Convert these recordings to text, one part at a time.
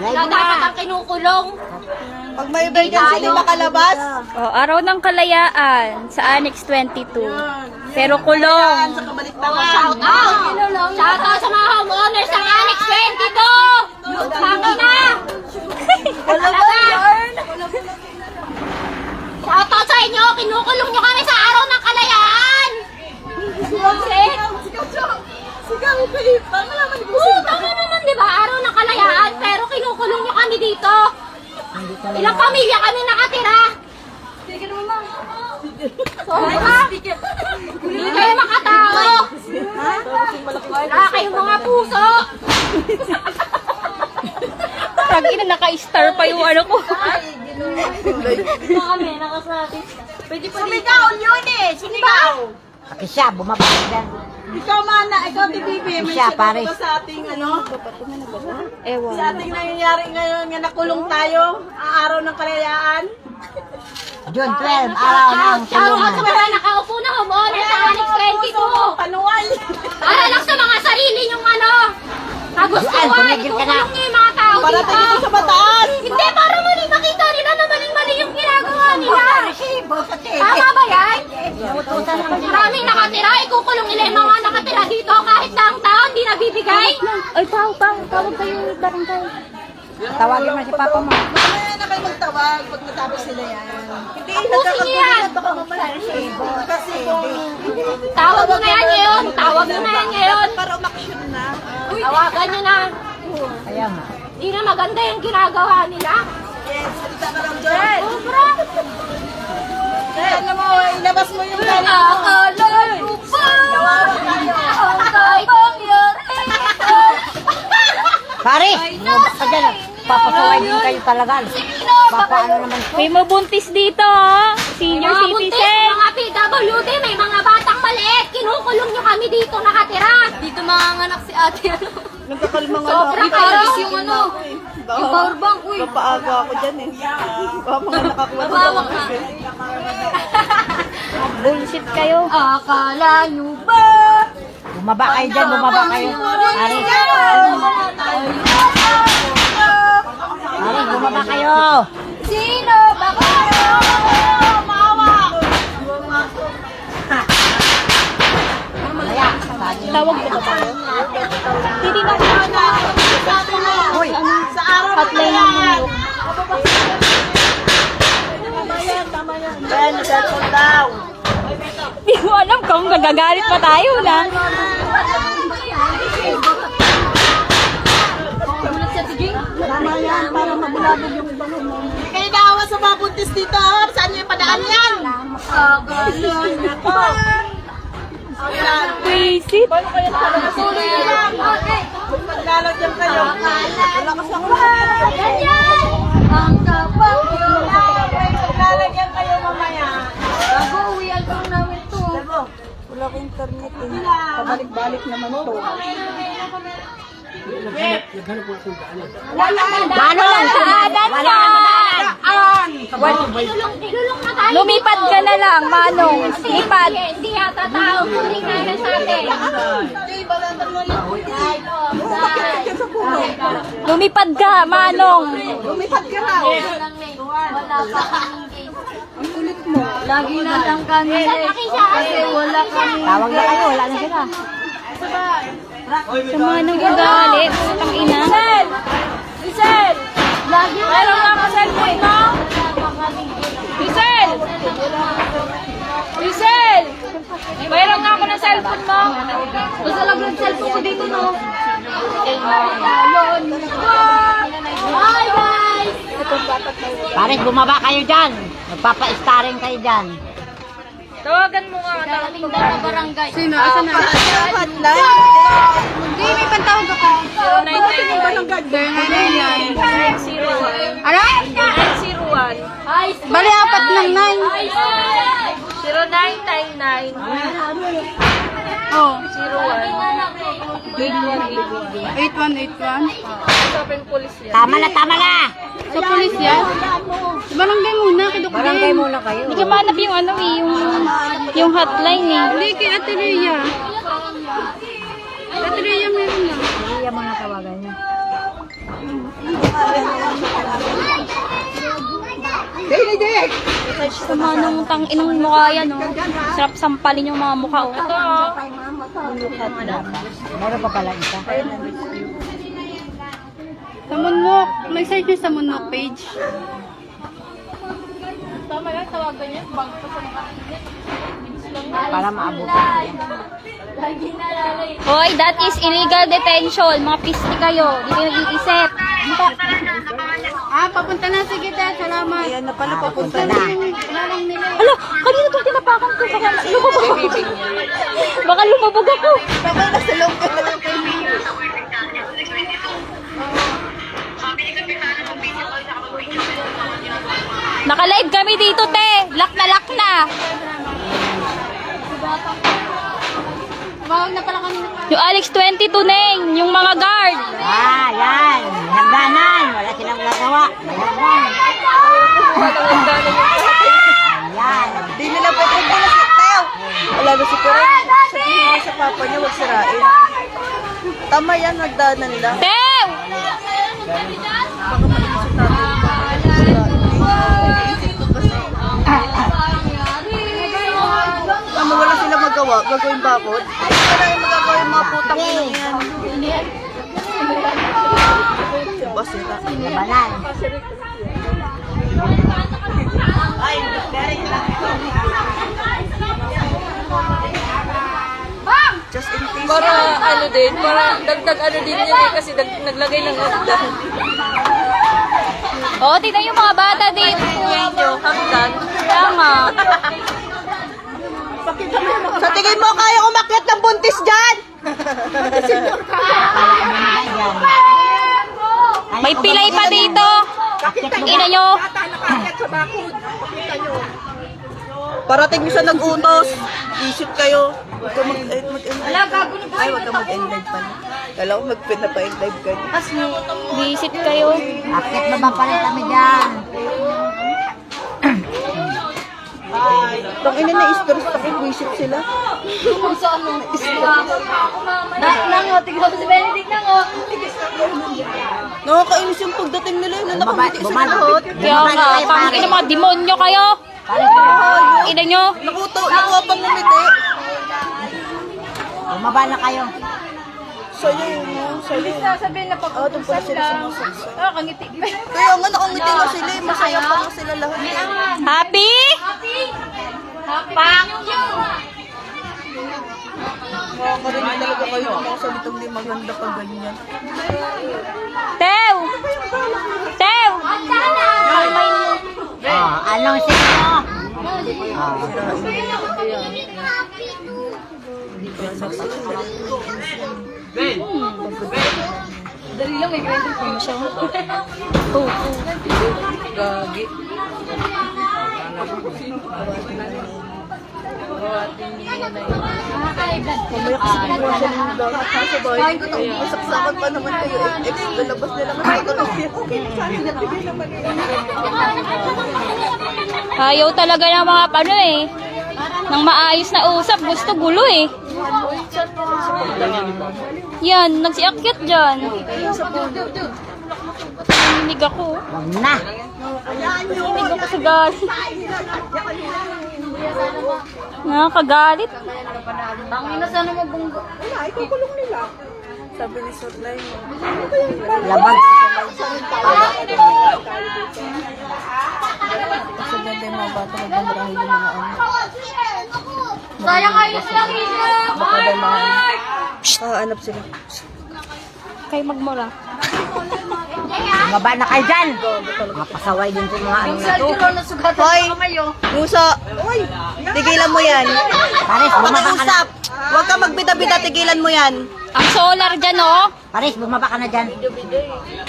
na dapat ang kinukulong. Pag may emergency, hindi makalabas. Oh, araw ng kalayaan sa Annex 22. Pero kulong. Sa kabaliktaran. Shout out! Shout out sa mga homeowners ng Annex 22! Sabi na! Talaga! Shout out sa inyo! Kinukulong nyo kami sa araw ng kalayaan! Sigaw ko eh. Paano naman ko Oo, tama naman, di ba? Araw ng kalayaan, pero kinukulong nyo kami dito. Ilang pamilya kami nakatira? Sobra! Hindi kayo makatao! Wala kayong mga puso! Tagina, naka-star pa yung ano ko. Kami, nakasabi. Pwede pa dito. Sumigaw yun eh. Sumigaw. Kasi siya, bumaba ka dyan. Ikaw mana, ikaw TVP. May Siya, share pare. ka sa ating ano. Ewan. Sa ating nangyayari ngayon nga nakulong tayo. Ang araw ng kalayaan. June 12, araw ng Shout out tulungan. sa mga nakaupo na homeowner sa Annex 22. Panuwal. Para lang sa mga sarili yung ano. Kagustuhan. tumigil ka na. Ikukulong niyo yung mga tao Para dito. tayo sa bataan. Hindi, para mali makita nila na mali yung ginagawa nila. Resibo sa TV. Tama ba yan? Maraming nakatira, ikukulong nila yung mga nakatira dito kahit downtown, di nabibigay. Ay, tawag kayo barangay. Tawagin mo si Papa mo. Mamaya na kayo magtawag pag natapos sila yan. Hindi, Tapusin niyo yan. baka mamaya resibo. Kasi kung Tawag mo na yan ngayon. Tawag mo na yan ngayon. para umaksyon na. Tawagan nyo na. Kaya nga. Di na maganda yung ginagawa nila. Yes, salita ka lang dyan. Sobra. Kaya alam mo, ilabas mo yung galing mo. Akala nyo ba? Ang kapangyarihan. Pare, bumaba ka dyan. Papasaway din kayo talaga. Papaano naman to? May mabuntis dito, ha? Senior Mga buntis, citizen. mga PWD, may mga batang maliit. Kinukulong nyo kami dito nakatira. Dito mga anak si ate. Nagkakalmang ano. Sobra kayo. Yung ano, Yung powerbank, uy. Papaaga ako dyan eh. Baka mga nakakuha babawak na. Bullshit kayo. Akala nyo ba? Bumaba kayo dyan, bumaba kayo. Pare, pare, bumaba kayo. Sino ba kayo? Mawa! Kaya, sabi Tawag ko ba tayo? Hindi na Uy, Sa araw ng hotline ng mulok. tama yan. Ben, cellphone daw. Hindi ko alam kung nagagalit pa tayo na. Tama yan, para mabulabog yung ibang mo. Kayo naawa sa mga buntis dito. Saan niyo yung padaan yan? Visit. Tuloy nyo lang. Kung maglalagyan kayo. Malakas lang Ang kapang Maglalagyan kayo mamaya. Bago-uwian lang namin to. Wala ko internet eh. Pabalik-balik naman to. Paano? Wala Ilulong na tayo. Lumipad ka na lang, Manong. Lipad. Hindi yata tao. Kuling na sa atin. Lumipad ka, Manong. Lumipad ka na. Wala pa kami. Ang kulit mo. Lagi na lang kami. Kasi wala kami. Tawag na kayo, wala na sila. Sa mga nang ugali, putang ina. Giselle! Lagi na lang ako cellphone mo. Giselle! Giselle! Mayroon nga ako ng cellphone mo. Gusto lang yung cellphone ko dito, no? Hi, guys! Pare, bumaba kayo dyan. Magpapa-starring kayo dyan. Tawagan mo nga. Darating daw na barangay. Sino? Asan na? Hindi, may pantawag ako. 0999. Ano? 0901. Hi, Bali, apat lang, nine. Hi, 0999. Oh. 8181. Usapin police yan. Tama na. Sa police yan? Barangay muna, kidok Barangay muna kayo. Hindi ka mahanap yung ano eh, yung hotline eh. Hindi, kay Ate Rhea. Ate Rhea meron lang. Hindi yung mga tawagan niya. Sama nung tang inang mukha yan, no? Sarap sampalin yung mga mukha, oh. Ito, oh. Meron pa pala isa. Sa Munok. May search nyo sa Munok page. Tama lang, tawagan niya. Bago pa sa mga Para maabutan. Hoy, that is illegal detention. Mga pisti kayo. Di kayo nag-iisip. papunta na. Sige, Dad. Salamat. Ayan na pala, papunta na. Alo, kanina itong tinapakan ko. Baka lumabog. Baka lumabog ako. Baka nasa loob ka na. Naka-live kami dito, te. Lock na. Tumawag na pala kami. Yung Alex 22, Neng. Yung mga guard. Ah, yan. Hagdanan. Wala silang nagawa. Ayan. Di nila pwede na si Teo. Wala na si Pero. Sabihin mo sa papa niya, huwag sirain. Tama yan, nagdaanan nila. Tew! Ano, wala sila magawa? Gagawin bakod? Wala yung magagawa yung mga putang ina yan. Basira. Labanan. Just in case. Para ano din, para dagdag ano din yun eh, kasi naglagay ng hagdan. Oh, tignan yung mga bata dito. Yung hagdan. Kaya nga. Sa tingin mo, kaya umakyat ng buntis dyan? May pilay pa dito. Ina nyo. Parating nyo sa nag-utos. Isip kayo. Huwag ka mag-end live. Ay, huwag ka mag-end live pala. Kala ko mag-pinapa-end live ka. Visit kayo. Akit na ba pa rin kami dyan? Tang ina na stress ako, isip sila. Nakakainis yung pagdating nila yun. Nakangiti sila lahat. Kaya nga, pangin ng mga demonyo kayo. Ina nyo. Nakuha pang ngumiti. Bumaba na kayo. Sa'yo yun, no? Sa'yo yun. Sasabihin na pag doon pala sila sa mga saksa. Kaya nga, nakangiti nga sila. Masaya pa nga sila lahat. Happy? Nakakarinig talaga kayo ng mga salitang di maganda pag ganyan. Tew! Tew! Oh, anong sino? Oh. Gagi. Mamaya kasi kumuha siya ng dagat sa bahay. Masaksakan pa naman kayo. Lalabas nila kasi matulog yan. Okay, saan nabigay naman yun? Ayaw talaga ng mga ano eh. Nang maayos na usap, gusto gulo eh. Yan, nagsiakyat dyan. Naninig ako. Huwag na. Naninig ako sa galit. Nakakagalit. Wala, ikukulong nila. Sabi ni Sotlay. Labag. Kasi ganda yung mga bata magmamarahin yung mga ano. Sayang kayo silang isip! Baka daw mga hahanap sila. Kayo magmura. Bumaba na kayo dyan. Mapasaway din sa mga ano na to. Hoy! Musa! Hoy! Tigilan mo yan. Paris, bumaba ka na. Pakiusap! Huwag ka magbida-bida, tigilan mo yan. Ang solar dyan, oh. Paris, bumaba ka na dyan.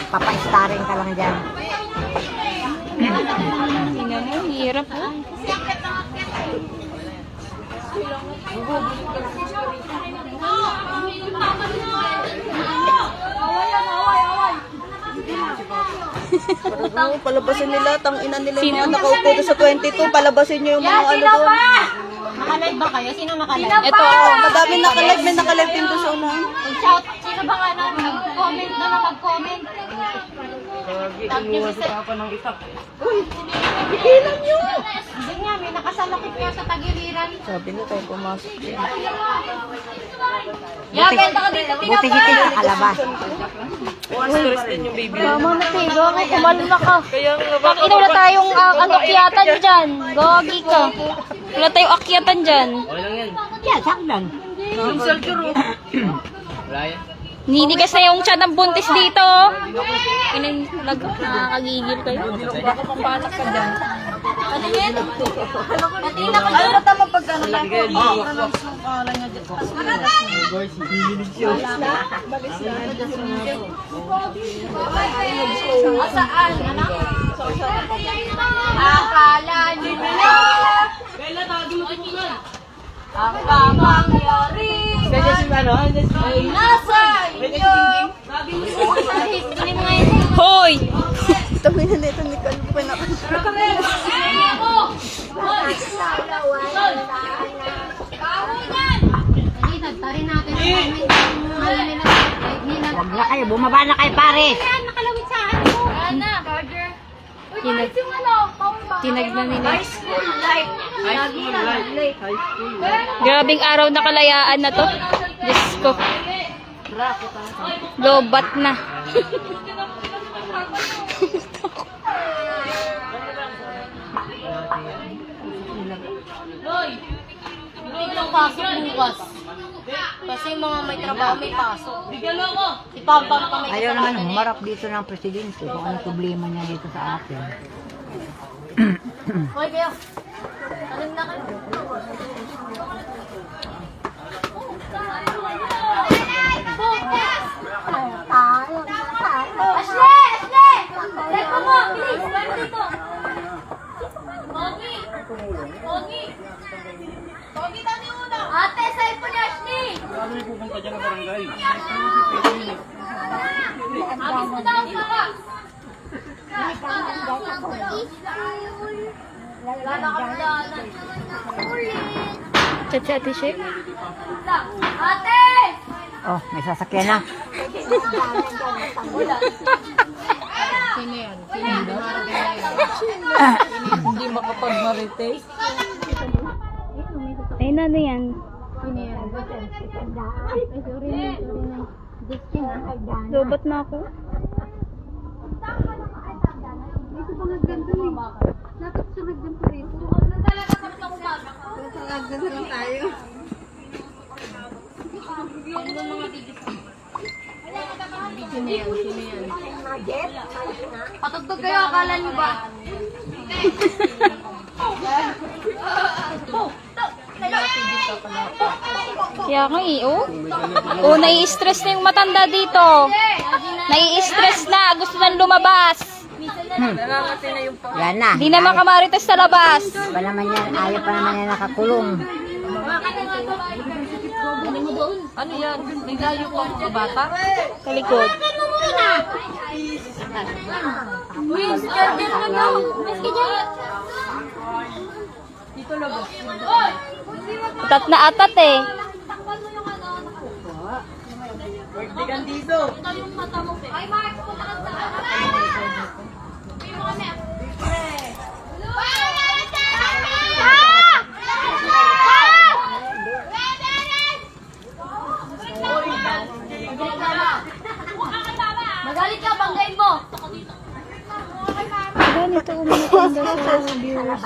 Papa-starring ka lang dyan. Tingnan mo, hirap, oh. Parang palabasin nila, tang-ina nila yung mga nakaupo doon sa 22, palabasin nyo yung mga ano doon. Nakalive ba kayo? Sino nakalive? Ito, Oh, madami nakalive, may nakalive din doon sa unahan. Shout, sino ba nga nag-comment na mag-comment? Hindi nga, may nakasalakit nga sa tagiliran. Sabi niya tayo pumasok din. Benta ka dito, Buti hitin sa kalabas. Stress din yung baby. Tama na, te. Gagi, kumalma ka. Kaya nga ba? Bakit wala tayong akyatan dyan? Gagi ka. Wala tayong akyatan dyan. Yan, sakdan. Yung salturo. Ninigas na yung tiyan ng buntis dito. Nakakagigil kayo. Ano na tama pag ano lang? Ano sukalan niya dyan? Saan? Ano? Akala nila ang pamangyari ay nasa inyo. Hoy! Tawin na nito ni Kalbo pa na. Tarin natin. Huwag na kayo, bumaba na kayo pare. Nakalawit sa ano? Ana. Charger. Tinagnan nila. High school life. Grabing araw na kalayaan na to. Diyos ko. Lobat na. Hindi lang pasok bukas. Kasi mga may trabaho may pasok. Si Pampam pa may Ayaw naman humarap dito ng presidente kung ano problema niya dito sa atin. Hoy, kayo. Tanim na kayo. Ashley! Ashley! Teka mo! Bilis! Meron dito! Pogi! Pogi! Pogi, dami una! Ate, sa'yo po ni Ashley! Marami pupunta dyan na barangay. Abis mo daw, baka! Chat si Ate Shek. Ate! Oh, may sasakyan na. Hindi makapag-marites. Ayun na yan. Lobat na ako. Patugtog kayo, akala niyo ba? Kaya nga oh. Oh, nai-stress na yung matanda dito. Nai-stress na. Gusto nang lumabas. Nangangati na yung Yan na. Di na makamarites sa labas. Pa naman yan, ayaw pa naman yan nakakulong. ano yan? May layo pa mga bata? Kalikod. Uy, si Charger na daw. Atat na atat eh. Ay, Mark, punta ka sa Uy, mo kami. Magalit ka, banggain mo. Ganito umitinda sa viewers.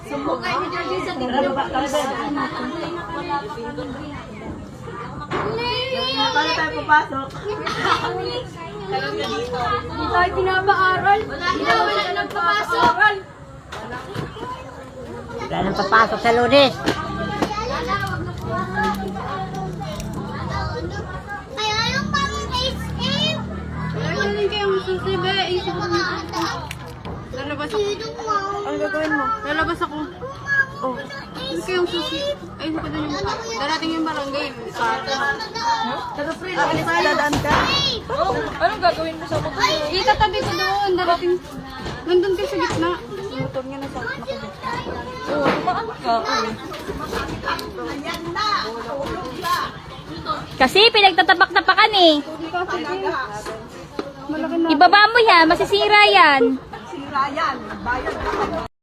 Sumbukay ni Georgie sa tingin. Paano tayo papasok? Hindi tayo pinapaaral. Wala na nagpapasok. Wala nang papasok sa Lunes. Lalabas ako. Ano gagawin mo? Lalabas ako. Oh. Hindi kayong susi. Ay, ko doon yung darating yung barangay. Alis na, dadaan ka? Oh, anong gagawin mo sa motor? Itatabi ko doon. Darating. Nandun kayo sa gitna. Motor niya nasa nakabit. Oh, maan ka. Kasi pinagtatapak-tapakan eh. Ibaba mo yan, masisira yan. Sira yan. Bayad.